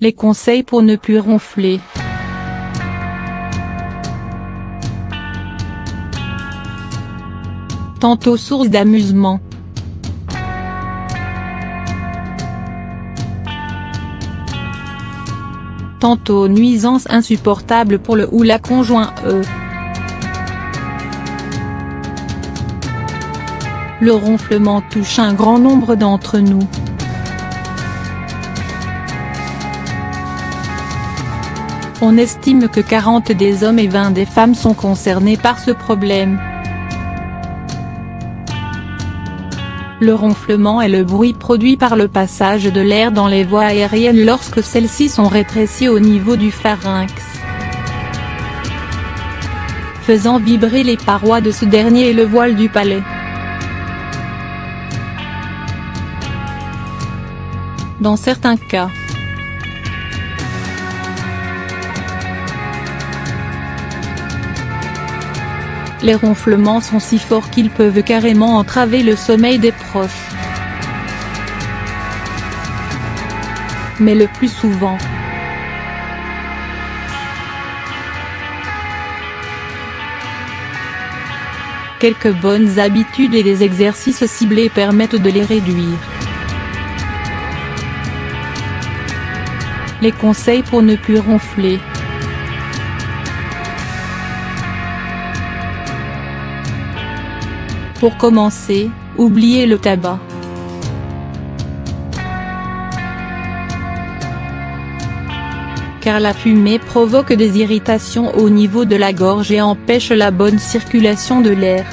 Les conseils pour ne plus ronfler. Tantôt source d'amusement. Tantôt nuisance insupportable pour le ou la conjoint. Le ronflement touche un grand nombre d'entre nous. On estime que 40 des hommes et 20 des femmes sont concernés par ce problème. Le ronflement est le bruit produit par le passage de l'air dans les voies aériennes lorsque celles-ci sont rétrécies au niveau du pharynx, faisant vibrer les parois de ce dernier et le voile du palais. Dans certains cas, les ronflements sont si forts qu'ils peuvent carrément entraver le sommeil des proches. Mais le plus souvent, quelques bonnes habitudes et des exercices ciblés permettent de les réduire. Les conseils pour ne plus ronfler. Pour commencer, oubliez le tabac. Car la fumée provoque des irritations au niveau de la gorge et empêche la bonne circulation de l'air.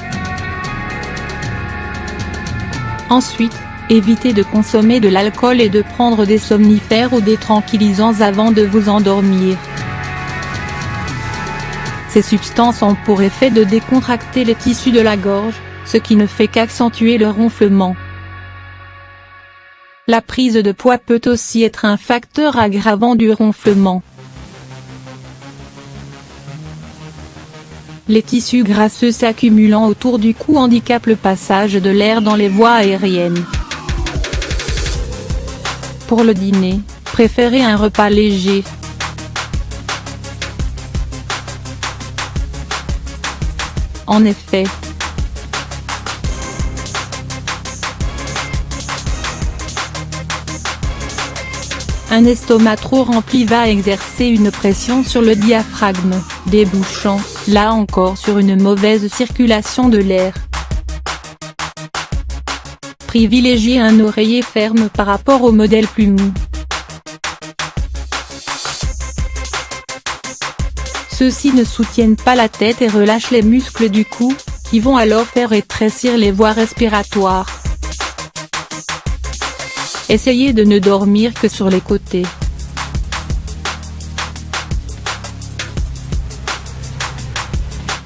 Ensuite, évitez de consommer de l'alcool et de prendre des somnifères ou des tranquillisants avant de vous endormir. Ces substances ont pour effet de décontracter les tissus de la gorge, ce qui ne fait qu'accentuer le ronflement. La prise de poids peut aussi être un facteur aggravant du ronflement. Les tissus grasseux s'accumulant autour du cou handicapent le passage de l'air dans les voies aériennes. Pour le dîner, préférez un repas léger. En effet, un estomac trop rempli va exercer une pression sur le diaphragme, débouchant, là encore sur une mauvaise circulation de l'air. Privilégiez un oreiller ferme par rapport au modèle plus mou. Ceux-ci ne soutiennent pas la tête et relâchent les muscles du cou, qui vont alors faire rétrécir les voies respiratoires. Essayez de ne dormir que sur les côtés.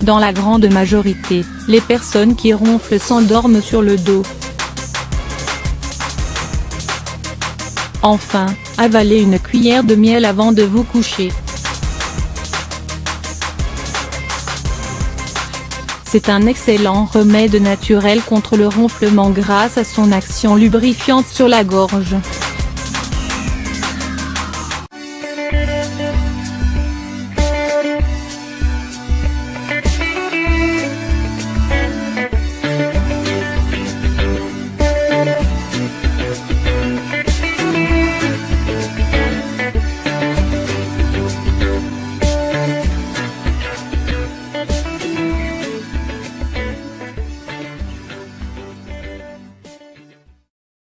Dans la grande majorité, les personnes qui ronflent s'endorment sur le dos. Enfin, avalez une cuillère de miel avant de vous coucher. C'est un excellent remède naturel contre le ronflement grâce à son action lubrifiante sur la gorge.